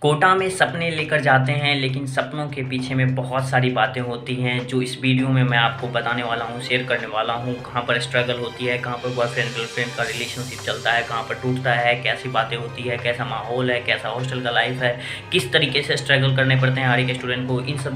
कोटा में सपने लेकर जाते हैं, लेकिन सपनों के पीछे में बहुत सारी बातें होती हैं जो इस वीडियो में मैं आपको बताने वाला हूँ, शेयर करने वाला हूँ। कहाँ पर स्ट्रगल होती है, कहाँ पर बॉयफ्रेंड गर्लफ्रेंड का रिलेशनशिप चलता है, कहाँ पर टूटता है, कैसी बातें होती है, कैसा माहौल है, कैसा हॉस्टल का लाइफ है, किस तरीके से स्ट्रगल करने पड़ते हैं हर एक स्टूडेंट को। इस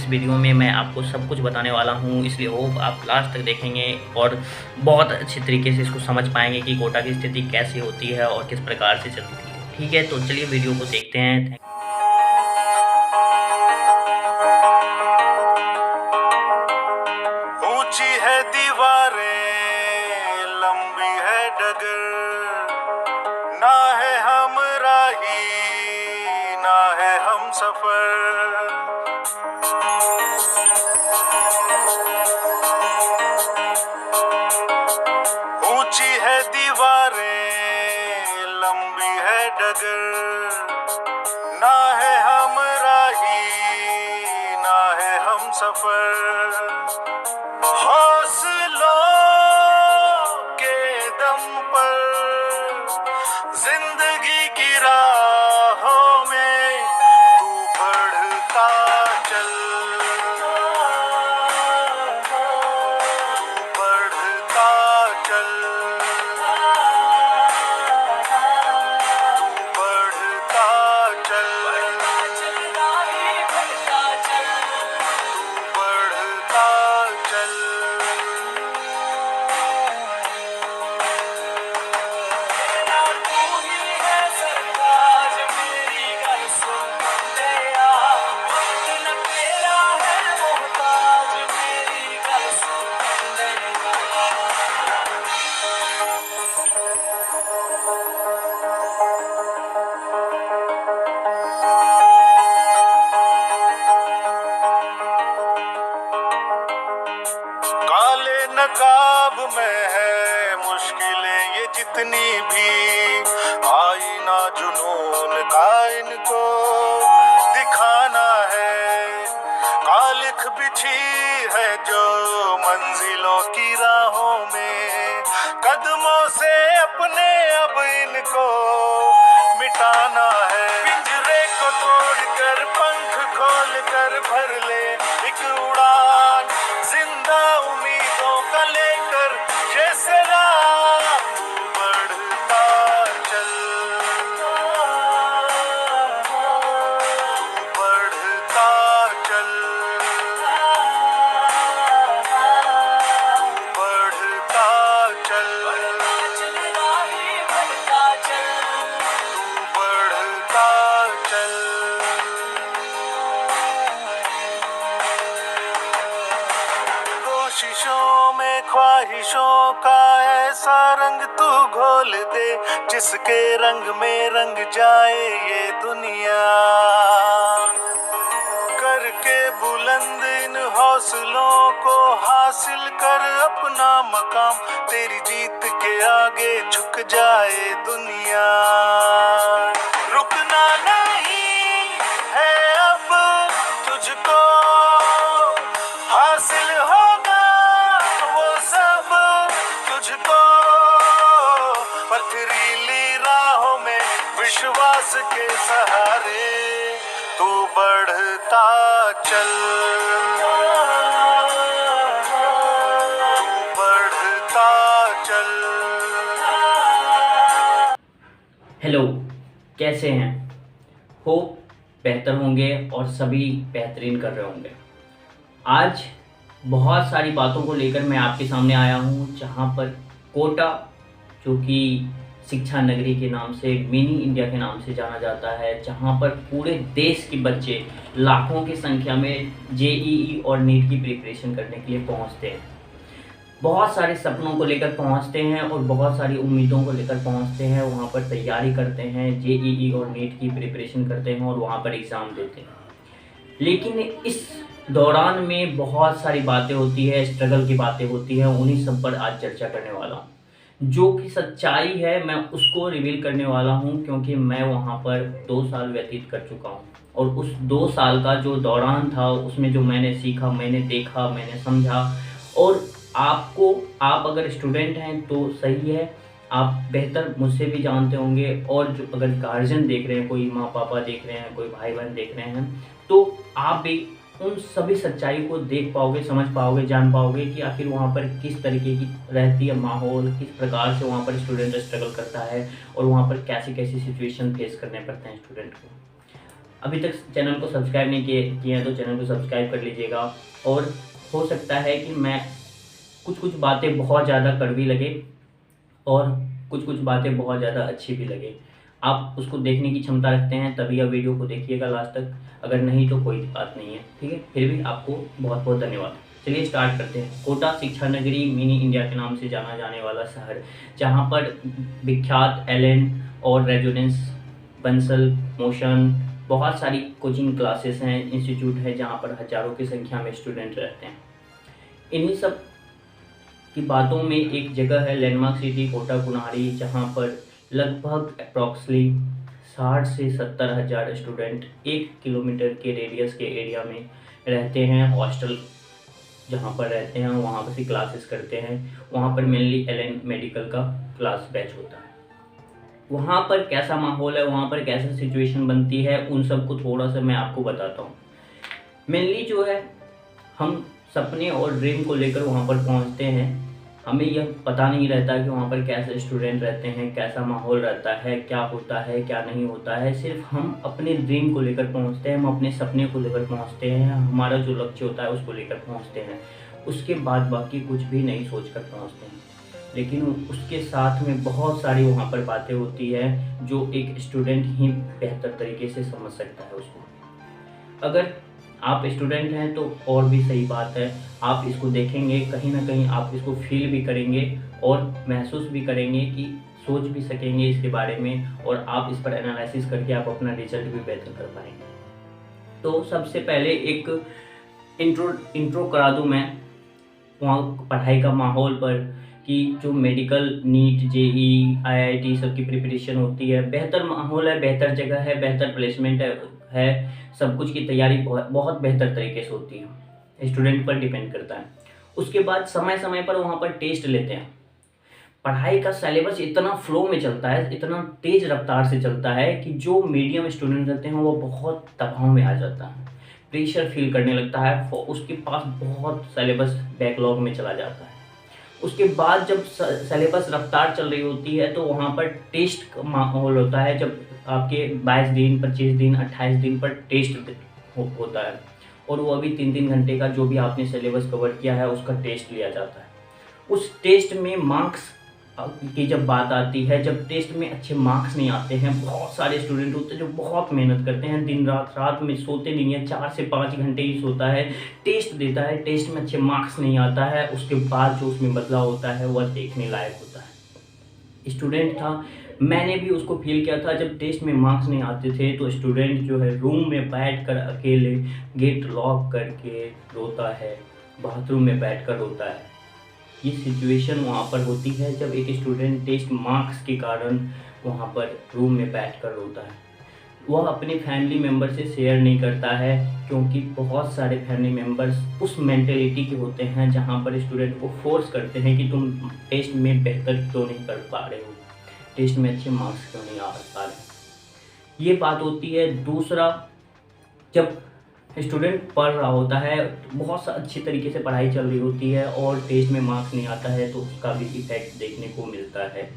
वीडियो में मैं आपको सब कुछ बताने वाला हूँ, इसलिए होप आप लास्ट तक देखेंगे और बहुत अच्छे तरीके से इसको समझ पाएंगे कि कोटा की स्थिति कैसी होती है और किस प्रकार से चलती है। ठीक है, तो चलिए वीडियो को देखते हैं। ऊंची है दीवारें, लंबी है डगर, ना है हम राही, ना है हम सफर। ऊंची है दीवारें, लंबी है डगर, ना है हम राही, ना है हम सफर। हौसलों के दम पर जिंदगी की राहों में तू बढ़ता चल, तू बढ़ता चल, तू बढ़ता चल, तू बढ़ता चल। काले नकाब में है मुश्किलें ये जितनी भी, आईना जुनून का इनको दिखाना है। कालिख बिछी है जो मंजिलों की राहों में, कदमों से अपने अब इनको मिटाना है। पिंजरे को तोड़कर पंख खोल कर भर ले एक उड़ान, जिंदा उम्मीदों का लेकर जैसे राह तू बढ़ता चल, तू बढ़ता चल, तू बढ़ता चल, तू बढ़ता चल। कोशिशों में ख्वाहिशों का ऐसा रंग तू घोल दे, जिसके रंग में रंग जाए ये दुनिया। करके बुलंद इन हौसलों को हासिल कर अपना मकाम, तेरी जीत के आगे झुक जाए दुनिया। रुकना नहीं है अब तुझको, हासिल होगा वो सब तुझको। पथरीली राहों में विश्वास के सहारे तू बढ़ता चल, तू बढ़ता चल। हेलो, कैसे हैं? होप बेहतर होंगे और सभी बेहतरीन कर रहे होंगे। आज बहुत सारी बातों को लेकर मैं आपके सामने आया हूँ, जहाँ पर कोटा, जो कि शिक्षा नगरी के नाम से, मिनी इंडिया के नाम से जाना जाता है, जहाँ पर पूरे देश के बच्चे लाखों की संख्या में जेईई और नीट की प्रिपरेशन करने के लिए पहुँचते हैं। बहुत सारे सपनों को लेकर पहुंचते हैं और बहुत सारी उम्मीदों को लेकर पहुंचते हैं। वहां पर तैयारी करते हैं, जेईई और नीट की प्रिपरेशन करते हैं और वहां पर एग्ज़ाम देते हैं। लेकिन इस दौरान में बहुत सारी बातें होती है, स्ट्रगल की बातें होती हैं, उन्हीं सब पर आज चर्चा करने वाला हूँ। जो कि सच्चाई है मैं उसको रिवील करने वाला हूँ, क्योंकि मैं वहाँ पर 2 साल व्यतीत कर चुका हूँ और उस 2 साल का जो दौरान था उसमें जो मैंने सीखा, मैंने देखा, मैंने समझा। और आप अगर स्टूडेंट हैं तो सही है, आप बेहतर मुझसे भी जानते होंगे, और जो अगर गार्जियन देख रहे हैं, कोई माँ पापा देख रहे हैं, कोई भाई बहन देख रहे हैं, तो आप भी उन सभी सच्चाई को देख पाओगे, समझ पाओगे, जान पाओगे कि आखिर वहाँ पर किस तरीके की रहती है माहौल, किस प्रकार से वहाँ पर स्टूडेंट स्ट्रगल करता है और वहाँ पर कैसी-कैसी सिचुएशन फेस करने पड़ते हैं स्टूडेंट को। अभी तक चैनल को सब्सक्राइब नहीं किए हैं तो चैनल को सब्सक्राइब कर लीजिएगा। और हो सकता है कि मैं कुछ-कुछ बातें बहुत ज़्यादा कड़वी लगे और कुछ-कुछ बातें बहुत ज़्यादा अच्छी भी लगे। आप उसको देखने की क्षमता रखते हैं तभी आप वीडियो को देखिएगा लास्ट तक, अगर नहीं तो कोई बात नहीं है, ठीक है? फिर भी आपको बहुत-बहुत धन्यवाद। चलिए स्टार्ट करते हैं। कोटा शिक्षा नगरी मिनी इंडिया के नाम से जाना जाने वाला शहर, जहाँ पर विख्यात एलेन और रेजोनेंस, बंसल, मोशन, बहुत सारी कोचिंग क्लासेस हैं, इंस्टीट्यूट है जहाँ पर हज़ारों की संख्या में स्टूडेंट रहते हैं। इन्हीं सब की बातों में एक जगह है लैंडमार्क सिटी कोटा कुन्हाड़ी, जहाँ पर लगभग अप्रॉक्सली 60 से 70 हज़ार स्टूडेंट 1 किलोमीटर के रेडियस के एरिया में रहते हैं। हॉस्टल जहाँ पर रहते हैं वहाँ पर से क्लासेस करते हैं। वहाँ पर मेनली एलएन मेडिकल का क्लास बैच होता है। वहाँ पर कैसा माहौल है, वहाँ पर कैसा सिचुएशन बनती है, उन सब को थोड़ा सा मैं आपको बताता हूँ। मेनली जो है, हम सपने और ड्रीम को लेकर वहाँ पर पहुँचते हैं। हमें यह पता नहीं रहता कि वहाँ पर कैसे स्टूडेंट रहते हैं, कैसा माहौल रहता है, क्या होता है, क्या नहीं होता है। सिर्फ हम अपने ड्रीम को लेकर पहुँचते हैं, हम अपने सपने को लेकर पहुँचते हैं, हमारा जो लक्ष्य होता है उसको लेकर पहुँचते हैं। उसके बाद बाकी कुछ भी नहीं सोच कर पहुँचते हैं। लेकिन उसके साथ में बहुत सारी वहाँ पर बातें होती हैं जो एक स्टूडेंट ही बेहतर तरीके से समझ सकता है उसको। अगर आप स्टूडेंट हैं तो और भी सही बात है, आप इसको देखेंगे, कहीं न कहीं आप इसको फ़ील भी करेंगे और महसूस भी करेंगे, कि सोच भी सकेंगे इसके बारे में, और आप इस पर एनालिसिस करके आप अपना रिज़ल्ट भी बेहतर कर पाएँगे। तो सबसे पहले एक इंट्रो करा दूँ मैं वहाँ पढ़ाई का माहौल पर, कि जो मेडिकल नीट, जेईई, आईआईटी सबकी प्रिपरेशन होती है, बेहतर माहौल है, बेहतर जगह है, बेहतर प्लेसमेंट है, सब कुछ की तैयारी बहुत बहुत बेहतर तरीके से होती है, स्टूडेंट पर डिपेंड करता है। उसके बाद समय-समय पर वहाँ पर टेस्ट लेते हैं। पढ़ाई का सिलेबस इतना फ्लो में चलता है, इतना तेज़ रफ्तार से चलता है कि जो मीडियम स्टूडेंट रहते हैं वो बहुत दबाव में आ जाता है, प्रेशर फील करने लगता है, उसके पास बहुत सिलेबस बैकलॉग में चला जाता है। उसके बाद जब सिलेबस रफ्तार चल रही होती है तो वहाँ पर टेस्ट का माहौल होता है, जब आपके 22 दिन, 25 दिन, 28 दिन पर टेस्ट होता है, और वो अभी 3-3 घंटे का जो भी आपने सिलेबस कवर किया है उसका टेस्ट लिया जाता है। उस टेस्ट में मार्क्स की जब बात आती है, जब टेस्ट में अच्छे मार्क्स नहीं आते हैं, बहुत सारे स्टूडेंट होते हैं जो बहुत मेहनत करते हैं, दिन रात में सोते नहीं हैं, 4 से 5 घंटे ही सोता है, टेस्ट देता है, टेस्ट में अच्छे मार्क्स नहीं आता है, उसके बाद जो उसमें बदलाव होता है वह देखने लायक होता है। स्टूडेंट था, मैंने भी उसको फील किया था, जब टेस्ट में मार्क्स नहीं आते थे तो स्टूडेंट जो है रूम में बैठकर अकेले गेट लॉक करके रोता है, बाथरूम में बैठकर रोता है। ये सिचुएशन वहाँ पर होती है जब एक स्टूडेंट टेस्ट मार्क्स के कारण वहाँ पर रूम में बैठकर रोता है। वह अपने फैमिली मेम्बर से शेयर नहीं करता है, क्योंकि बहुत सारे फैमिली मेम्बर्स उस मेंटेलिटी के होते हैं जहाँ पर स्टूडेंट को फोर्स करते हैं कि तुम टेस्ट में बेहतर क्यों नहीं कर पा रहे हो, टेस्ट में अच्छे मार्क्स क्यों नहीं आ पा रहे। ये बात होती है। दूसरा, जब स्टूडेंट पढ़ रहा होता है, बहुत अच्छी तरीके से पढ़ाई चल रही होती है और टेस्ट में मार्क्स नहीं आता है तो उसका भी इफ़ेक्ट देखने को मिलता है।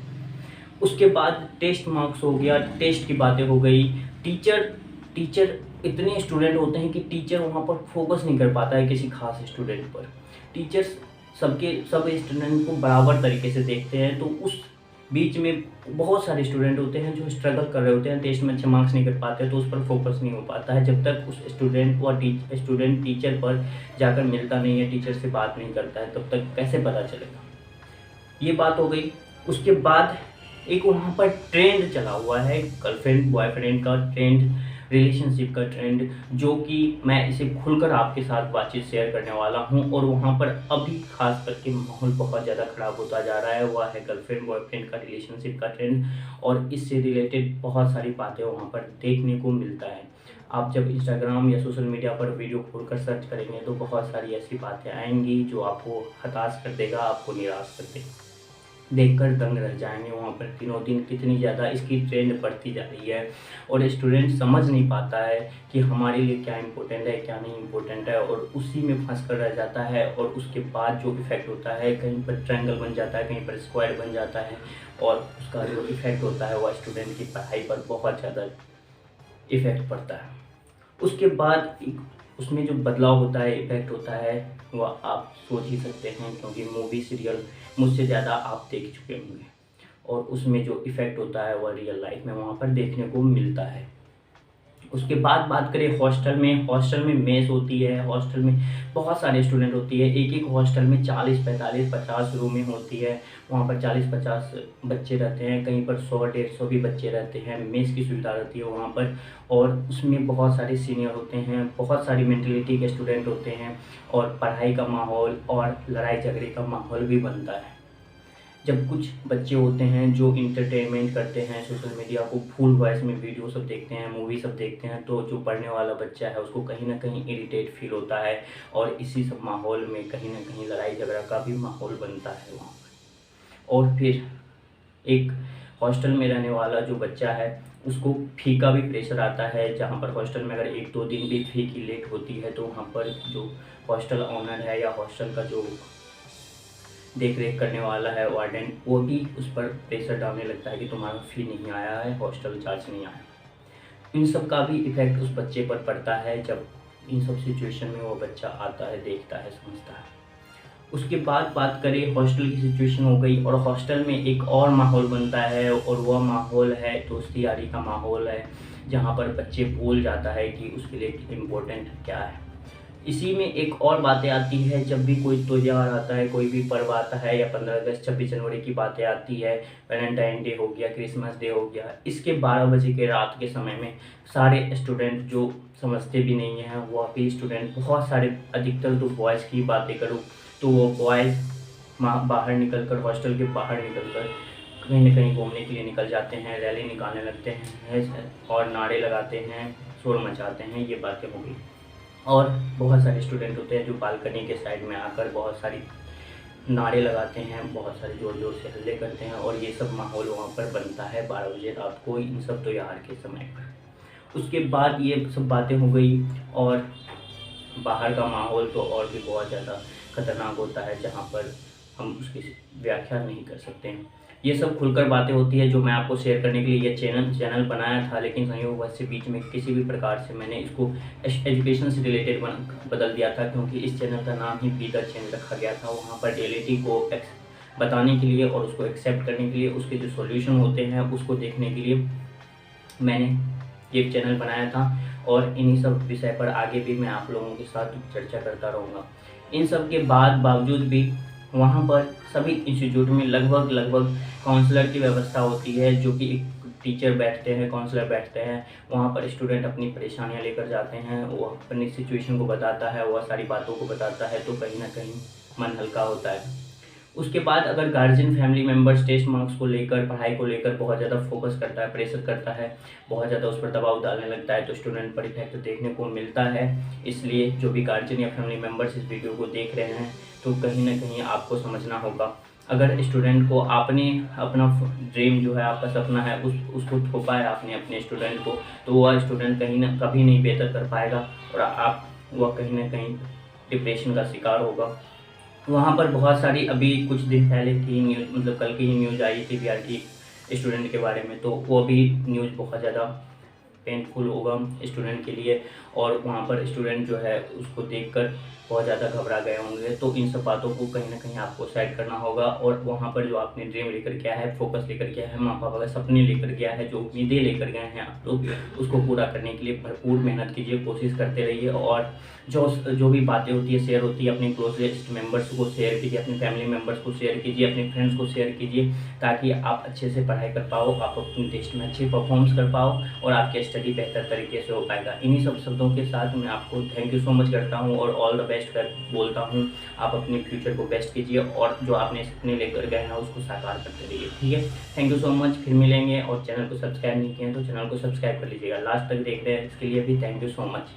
उसके बाद टेस्ट मार्क्स हो गया, टेस्ट की बातें हो गई। टीचर इतने स्टूडेंट होते हैं कि टीचर वहाँ पर फोकस नहीं कर पाता है किसी खास स्टूडेंट पर। टीचर्स सब स्टूडेंट को बराबर तरीके से देखते हैं, तो उस बीच में बहुत सारे स्टूडेंट होते हैं जो स्ट्रगल कर रहे होते हैं, टेस्ट में अच्छे मार्क्स नहीं कर पाते हैं, तो उस पर फोकस नहीं हो पाता है। जब तक उस स्टूडेंट टीचर पर जाकर मिलता नहीं है, टीचर से बात नहीं करता है, तब तक कैसे पता चलेगा। ये बात हो गई। उसके बाद एक वहाँ पर ट्रेंड चला हुआ है, गर्लफ्रेंड बॉयफ्रेंड का ट्रेंड, रिलेशनशिप का ट्रेंड, जो कि मैं इसे खुलकर आपके साथ बातचीत शेयर करने वाला हूँ। और वहाँ पर अभी खास करके माहौल बहुत ज़्यादा ख़राब होता जा रहा है, वह है गर्लफ्रेंड बॉयफ्रेंड का रिलेशनशिप का ट्रेंड, और इससे रिलेटेड बहुत सारी बातें वहाँ पर देखने को मिलता है। आप जब इंस्टाग्राम या सोशल मीडिया पर वीडियो खोलकर सर्च करेंगे तो बहुत सारी ऐसी बातें आएंगी जो आपको हताश कर देगा, आपको निराश कर देगा। देखकर दंग रह जाएंगे। वहाँ पर दिनों दिन कितनी ज़्यादा इसकी ट्रेंड बढ़ती जा रही है और स्टूडेंट समझ नहीं पाता है कि हमारे लिए क्या इम्पोर्टेंट है क्या नहीं इम्पोर्टेंट है, और उसी में फंस कर रह जाता है। और उसके बाद जो इफ़ेक्ट होता है, कहीं पर ट्रायंगल बन जाता है, कहीं पर स्क्वायर बन जाता है, और उसका जो इफ़ेक्ट होता है वह स्टूडेंट की पढ़ाई पर बहुत ज़्यादा इफ़ेक्ट पड़ता है। उसके बाद उसमें जो बदलाव होता है, इफ़ेक्ट होता है, वह आप सोच ही सकते हैं, क्योंकि मूवी सीरियल मुझसे ज़्यादा आप देख चुके होंगे, और उसमें जो इफ़ेक्ट होता है वह रियल लाइफ में वहाँ पर देखने को मिलता है। उसके बाद बात करें हॉस्टल में मेस होती है। हॉस्टल में बहुत सारे स्टूडेंट होती है। एक हॉस्टल में 40, 45, 50 रूमें होती है। वहाँ पर 40-50 बच्चे रहते हैं, कहीं पर 100-150 भी बच्चे रहते हैं। मेस की सुविधा रहती है वहाँ पर, और उसमें बहुत सारे सीनियर होते हैं, बहुत सारी मेंटलिटी के स्टूडेंट होते हैं, और पढ़ाई का माहौल और लड़ाई झगड़े का माहौल भी बनता है। जब कुछ बच्चे होते हैं जो इंटरटेनमेंट करते हैं, सोशल मीडिया को फुल वॉइस में वीडियो सब देखते हैं, मूवी सब देखते हैं, तो जो पढ़ने वाला बच्चा है उसको कहीं ना कहीं इरिटेट फील होता है, और इसी सब माहौल में कहीं ना कहीं लड़ाई झगड़ा का भी माहौल बनता है वहाँ पर। और फिर एक हॉस्टल में रहने वाला जो बच्चा है उसको फ़ी का भी प्रेशर आता है, जहाँ पर हॉस्टल में अगर 1-2 दिन भी फ़ी की लेट होती है तो वहाँ पर जो हॉस्टल ऑनर है या हॉस्टल का जो देख रेख करने वाला है वार्डन, वो भी उस पर प्रेशर डालने लगता है कि तुम्हारा फ़ी नहीं आया है, हॉस्टल चार्ज नहीं आया। इन सब का भी इफ़ेक्ट उस बच्चे पर पड़ता है जब इन सब सिचुएशन में वो बच्चा आता है, देखता है, समझता है। उसके बाद बात करें, हॉस्टल की सिचुएशन हो गई, और हॉस्टल में एक और माहौल बनता है, और वह माहौल है दोस्ती यारी का माहौल है, जहाँ पर बच्चे भूल जाता है कि उसके लिए इम्पोर्टेंट क्या है। इसी में एक और बातें आती है, जब भी कोई त्योहार आता है, कोई भी पर्व आता है, या 15 अगस्त 26 जनवरी की बातें आती है, वैलेंटाइन डे हो गया, क्रिसमस डे हो गया, इसके 12 बजे के रात के समय में सारे स्टूडेंट जो समझते भी नहीं हैं, वह भी स्टूडेंट, बहुत सारे, अधिकतर तो बॉयज़ की बातें करूँ तो वो बॉयज़ बाहर निकल कर, हॉस्टल के बाहर निकल कर कहीं न कहीं घूमने के लिए निकल जाते हैं, रैली निकालने लगते हैं और नारे लगाते हैं, शोर मचाते हैं। ये बातें हो गई। और बहुत सारे स्टूडेंट होते हैं जो बालकनी के साइड में आकर बहुत सारी नारे लगाते हैं, बहुत सारे ज़ोर-ज़ोर से हल्ले करते हैं, और ये सब माहौल वहाँ पर बनता है 12 बजे रात को इन सब त्योहार के समय पर। उसके बाद ये सब बातें हो गई, और बाहर का माहौल तो और भी बहुत ज़्यादा खतरनाक होता है, जहाँ पर हम उसकी व्याख्या नहीं कर सकते हैं। ये सब खुलकर बातें होती है जो मैं आपको शेयर करने के लिए ये चैनल बनाया था, लेकिन संयोगवश से बीच में किसी भी प्रकार से मैंने इसको एजुकेशन से रिलेटेड बदल दिया था, क्योंकि इस चैनल का नाम ही बी द चेंज रखा गया था। वहाँ पर रियलिटी को बताने के लिए और उसको एक्सेप्ट करने के लिए, उसके जो सॉल्यूशन होते हैं उसको देखने के लिए मैंने ये चैनल बनाया था, और इन्हीं सब विषय पर आगे भी मैं आप लोगों के साथ चर्चा करता रहूँगा। इन सब के बावजूद भी वहाँ पर सभी इंस्टीट्यूट में लगभग काउंसलर की व्यवस्था होती है, जो कि एक टीचर बैठते हैं, काउंसलर बैठते हैं। वहाँ पर स्टूडेंट अपनी परेशानियाँ लेकर जाते हैं, वो अपनी सिचुएशन को बताता है, वह सारी बातों को बताता है, तो कहीं न कहीं मन हल्का होता है। उसके बाद अगर guardian, family members test marks को लेकर, पढ़ाई को लेकर बहुत ज़्यादा फोकस करता है, प्रेशर करता है, बहुत ज़्यादा उस पर दबाव डालने लगता है, तो स्टूडेंट पर इफेक्ट देखने को मिलता है। इसलिए जो भी गार्जियन या फैमिली मेंबर्स इस वीडियो को देख रहे हैं, तो कहीं न कहीं आपको समझना होगा, अगर स्टूडेंट को आपने अपना ड्रीम जो है, आपका सपना है, उसको थोपा है आपने अपने स्टूडेंट को, तो वह स्टूडेंट कभी नहीं बेहतर कर पाएगा, और वह कहीं न कहीं डिप्रेशन का शिकार होगा। वहाँ पर बहुत सारी, अभी कुछ दिन पहले थी न्यूज़, मतलब कल की ही न्यूज़ आई थी बीआरटी स्टूडेंट के बारे में, तो वो भी न्यूज़ बहुत ज़्यादा पेनफुल होगा स्टूडेंट के लिए, और वहाँ पर स्टूडेंट जो है उसको देखकर बहुत ज़्यादा घबरा गए होंगे। तो इन सब बातों को कहीं ना कहीं आपको सेट करना होगा, और वहाँ पर जो आपने ड्रीम लेकर गया है, फोकस लेकर गया है, माँ पापा का सपने लेकर गया है, जो उम्मीदें लेकर गए हैं आप लोग, उसको पूरा करने के लिए भरपूर मेहनत कीजिए, कोशिश करते रहिए। और जो भी बातें होती है, शेयर होती है, अपने क्लोजेस्ट मेंबर्स को शेयर कीजिए, अपने फैमिली मेंबर्स को शेयर कीजिए, अपने फ्रेंड्स को शेयर कीजिए, ताकि आप अच्छे से पढ़ाई कर पाओ, आप अपने टेस्ट में अच्छे परफॉर्मेंस कर पाओ, और आपकी स्टडी बेहतर तरीके से हो पाएगा। इन्हीं सब शब्दों के साथ मैं आपको थैंक यू सो मच करता हूँ, और ऑल द बेस्ट कर बोलता हूँ। आप अपने फ्यूचर को बेस्ट कीजिए, और जो आपने सपने लेकर गए हैं उसको साकार करते रहिए, ठीक है। थैंक यू सो मच, फिर मिलेंगे। और चैनल को सब्सक्राइब नहीं किया तो चैनल को सब्सक्राइब कर लीजिएगा। लास्ट तक देख रहे हैं, इसके लिए भी थैंक यू सो मच।